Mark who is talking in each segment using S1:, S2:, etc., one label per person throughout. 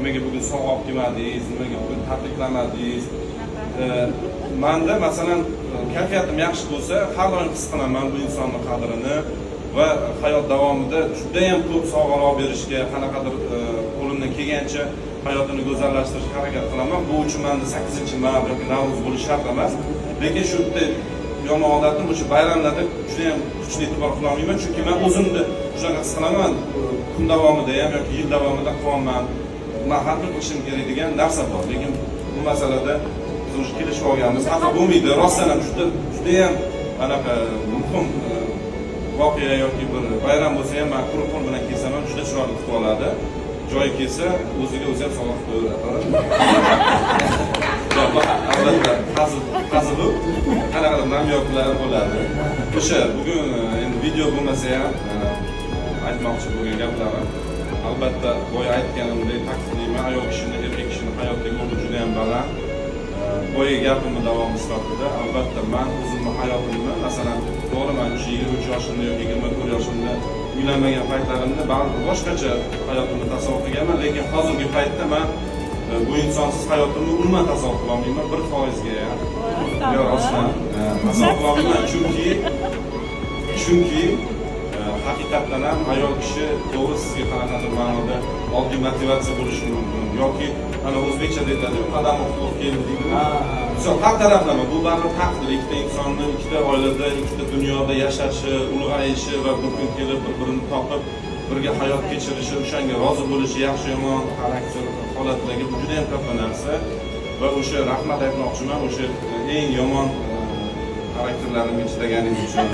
S1: nimaga bugun sog' olib kelmadingiz, nimaga bugun tabriklamadingiz. Menda masalan kayfiyatim yaxshi bo'lsa, har doim his qilaman bu insonning qadrini va hayot davomida juda ham ko'p sovg'alar berishga, qanaqadir qo'limdan kelgancha hayotini go'zallashtirishga harakat qilaman. Bu uchun menda 8-may yoki Navro'z bo'lishi shart emas. Lekin shu yerda yomon odatim o'sha bayramlarda juda ham kuchli e'tibor qila olmayman, chunki men o'zimni shunaqa his qilaman, kun davomida ham yoki yil davomida qilaman. Men har bir qilishim kerak degan narsa bor. Lekin bu masalada biz o'sha kelishib olganmiz. Xafa bo'lmaydi. Rostdan ham juda ham anaqa muhim voqea yoki bir bayram bo'lsa ham men quruq qo'l bilan kelsam ham juda chiroyli kutib oladi. Joyi kelsa o'ziga o'zi ham sovg'a qilib qo'yadi. Albatta, hazil qanaqadir namyoklar bo'ladi. O'sha bugun endi video bo'lmasa ham aytmoqchi bo'lgan gaplarim. Albatta, boya aytganimdek ta'kidlayman, ayol kishini, erkak kishini hayotdagi o'rni juda ham baland. Boya gapimni davom sifatida albatta men o'zimni hayotimni, masalan, to'g'ri men 23 yoshimda yoki 24 yoshimda uylanmagan paytlarimda baribir boshqacha hayotimni tasavvur qilganman, lekin hozirgi paytda men bu insonsiz hayotimni umuman tasavvur qila olmayman, 1% ga ham. Yo, rostdan tasavvur qila olmayman, chunki haqiqatdan ham ayol kishi to'g'ri sizga qanaqadir ma'noda oddiy motivatsiya bo'lishi mumkin yoki ana o'zbekchada aytadiku qadam o'qib keldi deydimi. Har taraflama bu baribir taqdir, ikkita insonni ikkita oilada, ikkita dunyoda yashashi, ulg'ayishi va bir kun kelib bir-birini topib birga hayot kechirishi, o'shanga rozi bo'lishi, yaxshi yomon xarakter holatlarga bu juda ham katta narsa va o'sha rahmat aytmoqchiman, o'sha eng yomon xarakterlarimga chidaganingiz uchun.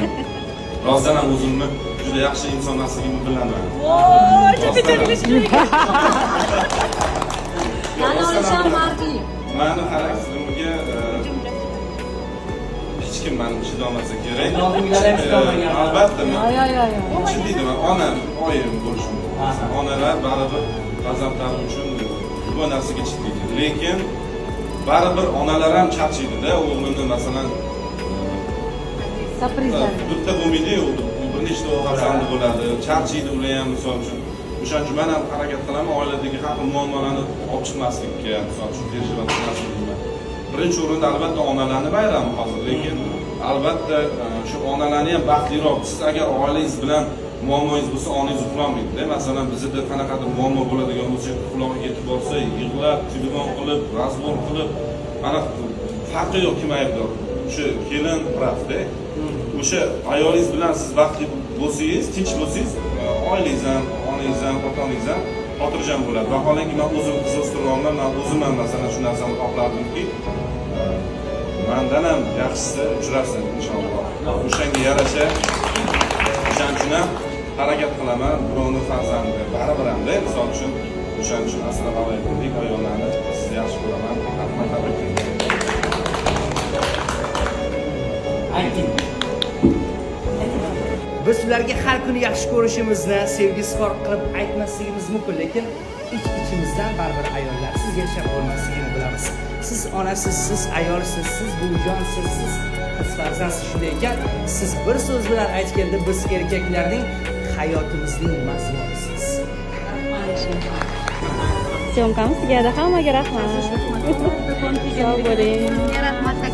S1: Rostdan ham o'zimni juda yaxshi inson emasligimni bilaman.
S2: Voy, juda kerak. Mana o'sha mardi.
S1: Meni xarakterimga hech kim meni chidamasa kerak. Albatta men. Chidayman, onam, oyim bo'lishi mumkin. Onalar baribir farzandlari uchun bu narsaga chidaydi. Lekin baribir onalar ham charchaydi-da, o'g'lini masalan
S2: Surprizlar.
S1: Bitta bo'lmaydi-yu, bir nechta farzandi bo'ladi, charchaydi ular ham misol uchun. O'shaning uchun men ham harakat qilaman oiladagi har xil muammolarni olib chiqmaslikka, misol uchun perjivat qilmaslikka. Birinchi o'rinda albatta onalarning bayrami hozir, lekin albatta shu onalarni ham baxtliroq. Siz agar oilangiz bilan muammongiz bo'lsa, onangiz uxlamaydi-da. Masalan, bizda qanaqadir muammo bo'ladigan bo'lsa, quloqiga yetib borsa, yig'lab, telefon qilib, razbor qilib, mana farqi yo'q kim aybdor. O'sha kelin pravda. O'sha ayolingiz bilan siz baxtli bo'lsangiz, tinch bo'lsangiz, oilangiz ham, onangiz ham, otangiz ham xotirjam bo'ladi. Vaholanki men o'zim qizg'ishtirolman, men o'zim ham masalan shu narsani xohlardimki, mendan ham yaxshisi uchrasin inshaalloh. O'shanga yarasha o'shaning uchun ham harakat qilaman, birovni farzandi baribir hamda, misol uchun o'shaning uchun assalomu alaykum deb ayollarni sizni yaxshi ko'raman. Rahmat ayting.
S3: Ayting. Biz ularga har kuni yaxshi ko'rishimizni, sevgi izhor qilib aytmasligimiz mumkin, lekin ich-ichimizdan baribir ayollar sizga yashab bo'lmasligini bilamiz. Siz onasiz, siz ayolsiz, siz buvijonsiz, siz qiz farzandsiz. Shunday ekan, siz bir so'z bilan aytganda biz erkaklarning hayotimizning mazmunisiz.
S2: Syomkamizga hammaga rahmat. Sog' bo'ling.
S4: Rahmat.